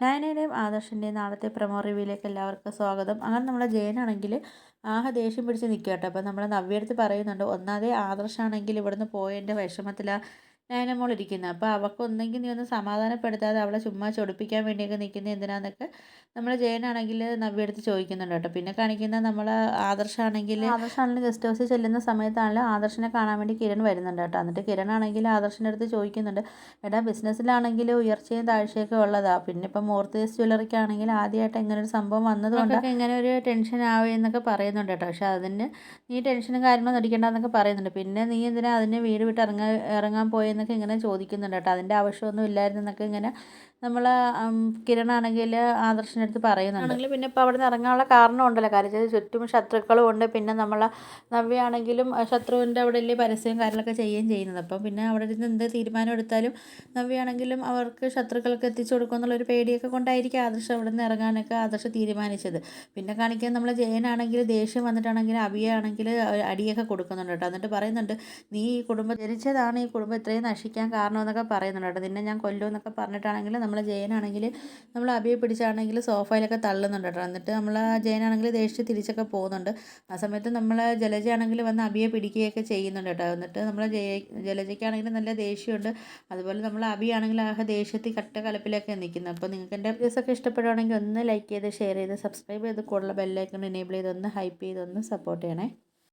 നയനയുടെയും ആദർശിൻ്റെയും നാളത്തെ പ്രൊമോ റിവ്യൂയിലേക്ക് എല്ലാവർക്കും സ്വാഗതം. അങ്ങനെ നമ്മുടെ ജയനാണെങ്കിൽ ദേഷ്യം പിടിച്ച് നിൽക്കുക കേട്ടോ. അപ്പോൾ നമ്മൾ നവ്യടുത്ത് പറയുന്നുണ്ട്, ഒന്നാമതേ ആദർശാണെങ്കിൽ ഇവിടുന്ന് പോയതിൻ്റെ വിഷമത്തിലാണ് നയന മോൾ ഇരിക്കുന്നത്. അപ്പോൾ അവൾക്ക് ഒന്നെങ്കിൽ നീ ഒന്ന് സമാധാനപ്പെടുത്താതെ അവളെ ചുമ്മാ ചൊടിപ്പിക്കാൻ വേണ്ടിയൊക്കെ നിൽക്കുന്നത് എന്തിനാന്നൊക്കെ നമ്മൾ ജയനാണെങ്കിൽ നവ്യടുത്ത് ചോദിക്കുന്നുണ്ട് കേട്ടോ. പിന്നെ കാണിക്കുന്ന നമ്മൾ ആദർശാണെങ്കിൽ ഗസ്റ്റ് ഹൗസിൽ ചെല്ലുന്ന സമയത്താണല്ലോ ആദർശിനെ കാണാൻ വേണ്ടി കിരൺ വരുന്നുണ്ട് കേട്ടോ. എന്നിട്ട് കിരൺ ആണെങ്കിൽ ആദർശിൻ്റെ അടുത്ത് ചോദിക്കുന്നുണ്ട്, എടാ ബിസിനസ്സിലാണെങ്കിൽ ഉയർച്ചയും താഴ്ചയൊക്കെ ഉള്ളതാണ്. പിന്നെ ഇപ്പം മോർത്തേഴ്സ് ജ്വല്ലറിക്കാണെങ്കിൽ ആദ്യമായിട്ട് ഇങ്ങനെ ഒരു സംഭവം വന്നതുകൊണ്ടൊക്കെ ഇങ്ങനെ ഒരു ടെൻഷൻ ആവുമെന്നൊക്കെ പറയുന്നുണ്ട് കേട്ടോ. പക്ഷെ അതിന് നീ ടെൻഷനും കാര്യങ്ങളൊന്നും അടിക്കണ്ടെന്നൊക്കെ പറയുന്നുണ്ട്. പിന്നെ നീ എന്തിനാ അതിന് വീട് വിട്ട് ഇറങ്ങാൻ പോയെന്നൊക്കെ ഇങ്ങനെ ചോദിക്കുന്നുണ്ട് കേട്ടോ. അതിൻ്റെ ആവശ്യമൊന്നും ഇല്ലായിരുന്നു എന്നൊക്കെ ഇങ്ങനെ നമ്മൾ കിരണാണെങ്കിൽ ആദർശിൻ്റെ അടുത്ത് പറയുന്നുണ്ട്. പിന്നെ ഇപ്പോൾ അവിടെ നിന്ന് ഇറങ്ങാനുള്ള കാരണം ഉണ്ടല്ലോ, കാര്യം ചുറ്റും ശത്രുക്കളും ഉണ്ട്. പിന്നെ നമ്മൾ നവ്യാണെങ്കിലും ശത്രുവിൻ്റെ അവിടെ വലിയ പരസ്യവും കാര്യങ്ങളൊക്കെ ചെയ്യുകയും ചെയ്യുന്നത്. അപ്പം പിന്നെ അവിടെ നിന്ന് എന്ത് തീരുമാനം എടുത്താലും നവ്യാണെങ്കിലും അവർക്ക് ശത്രുക്കൾക്ക് എത്തിച്ചു കൊടുക്കുമെന്നുള്ളൊരു പേടിയൊക്കെ കൊണ്ടായിരിക്കും ആദർശ് അവിടെ നിന്ന് ഇറങ്ങാനൊക്കെ ആദർശ് തീരുമാനിച്ചത്. പിന്നെ കാണിക്കാൻ നമ്മൾ ജയനാണെങ്കിൽ ദേഷ്യം വന്നിട്ടാണെങ്കിൽ അഭിയാണെങ്കിൽ അടിയൊക്കെ കൊടുക്കുന്നുണ്ട് കേട്ടോ. എന്നിട്ട് പറയുന്നുണ്ട്, നീ ഈ കുടുംബം ജനിച്ചതാണ് ഈ കുടുംബം ഇത്രയും നശിക്കാൻ കാരണം എന്നൊക്കെ പറയുന്നുണ്ട് കേട്ടോ. നിന്നെ ഞാൻ കൊല്ലും എന്നൊക്കെ പറഞ്ഞിട്ടാണെങ്കിൽ നമ്മൾ ജയനാണെങ്കിൽ നമ്മൾ അഭിയെ പിടിച്ചാണെങ്കിൽ സോഫയിലൊക്കെ തള്ളുന്നുണ്ട് കേട്ടോ. എന്നിട്ട് നമ്മൾ ജയനാണെങ്കിൽ ദേഷ്യം തിരിച്ചൊക്കെ പോകുന്നുണ്ട്. ആ സമയത്ത് നമ്മൾ ജലജയാണെങ്കിൽ വന്ന് അഭിയെ പിടിക്കുകയൊക്കെ ചെയ്യുന്നുണ്ട് കേട്ടോ. എന്നിട്ട് നമ്മൾ ജലജയ്ക്കാണെങ്കിൽ നല്ല ദേഷ്യമുണ്ട്. അതുപോലെ നമ്മൾ അഭിയാണെങ്കിൽ ദേഷ്യത്തിൽ കലപ്പിലൊക്കെ നിൽക്കുന്നത്. അപ്പോൾ നിങ്ങൾക്ക് എൻ്റെ വീഡിയോസൊക്കെ ഇഷ്ടപ്പെടുവാണെങ്കിൽ ഒന്ന് ലൈക്ക് ചെയ്ത് ഷെയർ ചെയ്ത് സബ്സ്ക്രൈബ് ചെയ്ത് കൂടുതൽ ബെല്ലൈക്കൺ എനേബിൾ ചെയ്ത് ഒന്ന് ഹൈപ്പ് ചെയ്ത് ഒന്ന് സപ്പോർട്ട് ചെയ്യണേ.